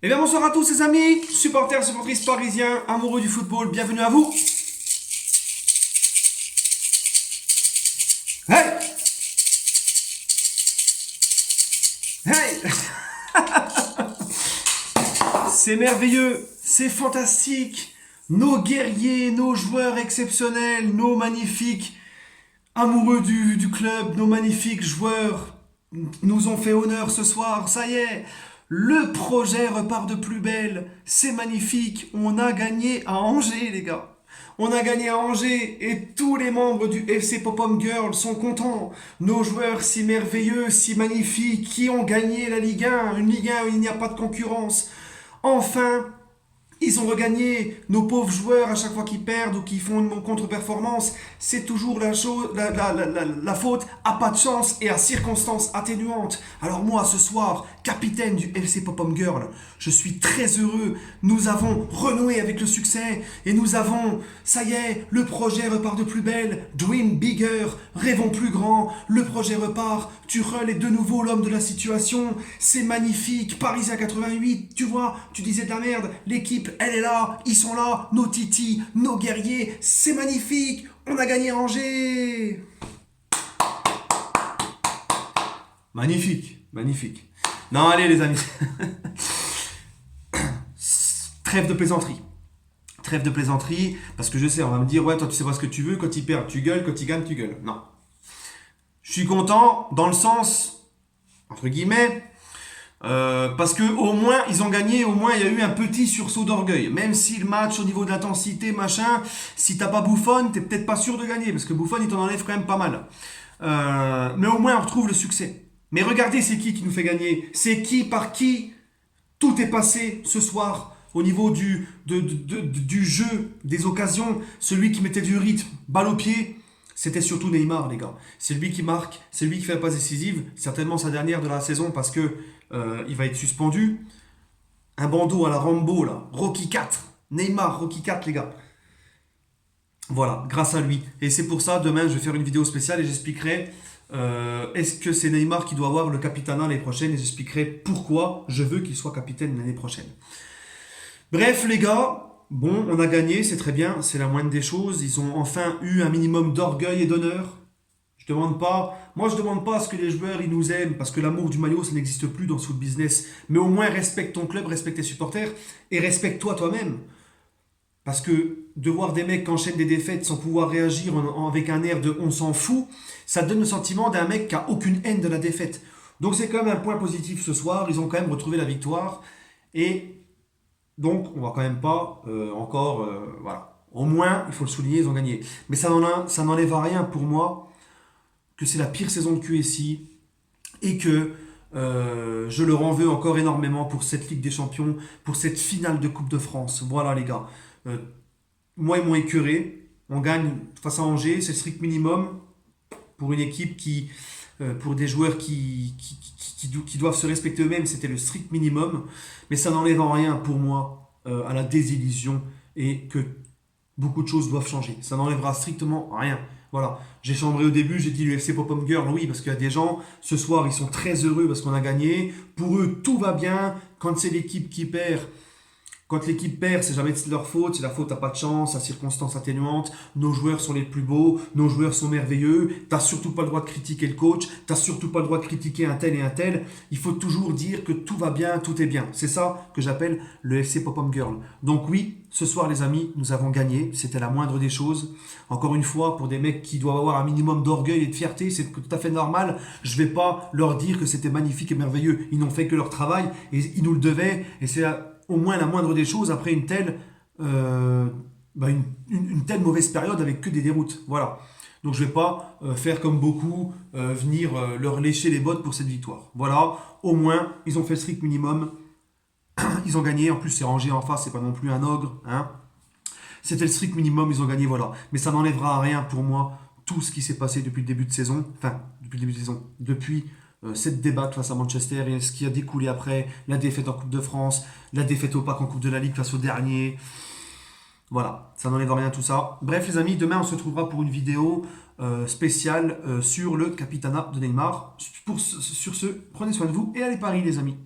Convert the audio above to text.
Eh bien bonsoir à tous les amis, supporters, supportrices parisiens, amoureux du football, bienvenue à vous. Hey! Hey! C'est merveilleux, c'est fantastique. Nos guerriers, nos joueurs exceptionnels, nos magnifiques amoureux du club, nos magnifiques joueurs nous ont fait honneur ce soir. Ça y est, le projet repart de plus belle. C'est magnifique. On a gagné à Angers, les gars. On a gagné à Angers et tous les membres du FC Pop-Up Girl sont contents. Nos joueurs si merveilleux, si magnifiques, qui ont gagné la Ligue 1, une Ligue 1 où il n'y a pas de concurrence. Enfin, ils ont regagné. Nos pauvres joueurs, à chaque fois qu'ils perdent ou qu'ils font une contre-performance, c'est toujours la faute à pas de chance et à circonstances atténuantes. Alors moi, ce soir, capitaine du FC Pop-Up Girl, je suis très heureux. Nous avons renoué avec le succès et nous avons, ça y est, le projet repart de plus belle. Dream bigger, rêvons plus grand. Le projet repart. Tuchel est de nouveau l'homme de la situation. C'est magnifique. Parisien 88, tu vois, tu disais de la merde. L'équipe, elle est là, ils sont là, nos titis, nos guerriers, c'est magnifique, on a gagné à Angers. Magnifique, magnifique. Non, allez les amis. Trêve de plaisanterie. Trêve de plaisanterie, parce que je sais, on va me dire, ouais, toi tu sais pas ce que tu veux, quand ils perdent, tu gueules, quand ils gagnent, tu gueules. Non. Je suis content dans le sens, entre guillemets, parce que au moins ils ont gagné, au moins il y a eu un petit sursaut d'orgueil. Même si le match au niveau de l'intensité, machin, si t'as pas Buffon, t'es peut-être pas sûr de gagner, parce que Buffon il t'en enlève quand même pas mal. Mais au moins on retrouve le succès. Mais regardez c'est qui nous fait gagner. C'est qui par qui tout est passé ce soir au niveau du jeu, des occasions. Celui qui mettait du rythme, balle au pied. C'était surtout Neymar, les gars. C'est lui qui marque, c'est lui qui fait la passe décisive, certainement sa dernière de la saison parce que il va être suspendu. Un bandeau à la Rambo, là. Rocky 4. Neymar, Rocky 4, les gars. Voilà, grâce à lui. Et c'est pour ça, demain, je vais faire une vidéo spéciale et j'expliquerai est-ce que c'est Neymar qui doit avoir le capitana l'année prochaine et j'expliquerai pourquoi je veux qu'il soit capitaine l'année prochaine. Bref, les gars. Bon, on a gagné, c'est très bien, c'est la moindre des choses. Ils ont enfin eu un minimum d'orgueil et d'honneur. Moi je demande pas à ce que les joueurs ils nous aiment, parce que l'amour du maillot ça n'existe plus dans ce foot business. Mais au moins respecte ton club, respecte tes supporters et respecte-toi toi-même. Parce que de voir des mecs qui enchaînent des défaites sans pouvoir réagir avec un air de on s'en fout, ça donne le sentiment d'un mec qui a aucune haine de la défaite. Donc c'est quand même un point positif ce soir, ils ont quand même retrouvé la victoire. Et donc, on va quand même pas encore, voilà. Au moins, il faut le souligner, ils ont gagné. Mais ça n'enlève à rien pour moi que c'est la pire saison de QSI et que je leur en veux encore énormément pour cette Ligue des Champions, pour cette finale de Coupe de France. Voilà les gars. Euh, Moi, ils m'ont écœuré. On gagne face à Angers, c'est le strict minimum pour une équipe pour des joueurs qui doivent se respecter eux-mêmes, c'était le strict minimum. Mais ça n'enlève en rien pour moi à la désillusion et que beaucoup de choses doivent changer. Ça n'enlèvera strictement rien. Voilà. J'ai chambré au début, j'ai dit l'UFC Pop-Up Girl, oui, parce qu'il y a des gens, ce soir, ils sont très heureux parce qu'on a gagné. Pour eux, tout va bien. Quand l'équipe perd, c'est jamais de leur faute, c'est la faute à pas de chance, à circonstances atténuantes. Nos joueurs sont les plus beaux, nos joueurs sont merveilleux. T'as surtout pas le droit de critiquer le coach, t'as surtout pas le droit de critiquer un tel et un tel. Il faut toujours dire que tout va bien, tout est bien. C'est ça que j'appelle le FC Pop-Up Girl. Donc oui, ce soir les amis, nous avons gagné. C'était la moindre des choses. Encore une fois, pour des mecs qui doivent avoir un minimum d'orgueil et de fierté, c'est tout à fait normal. Je vais pas leur dire que c'était magnifique et merveilleux. Ils n'ont fait que leur travail et ils nous le devaient. Et c'est au moins la moindre des choses après une telle mauvaise période avec que des déroutes. Voilà. Donc je vais pas faire comme beaucoup, venir leur lécher les bottes pour cette victoire. Voilà. Au moins, ils ont fait le strict minimum. Ils ont gagné. En plus, c'est Angers en face, c'est pas non plus un ogre. Hein. C'était le strict minimum, ils ont gagné, voilà. Mais ça n'enlèvera à rien pour moi tout ce qui s'est passé depuis le début de saison. Enfin, depuis le début de saison. Depuis cette débatte face à Manchester et ce qui a découlé après, la défaite en Coupe de France, la défaite opaque en Coupe de la Ligue face au dernier. Voilà, ça n'enlève rien tout ça. Bref les amis, demain on se retrouvera pour une vidéo spéciale sur le capitana de Neymar. Sur ce, prenez soin de vous et allez Paris les amis.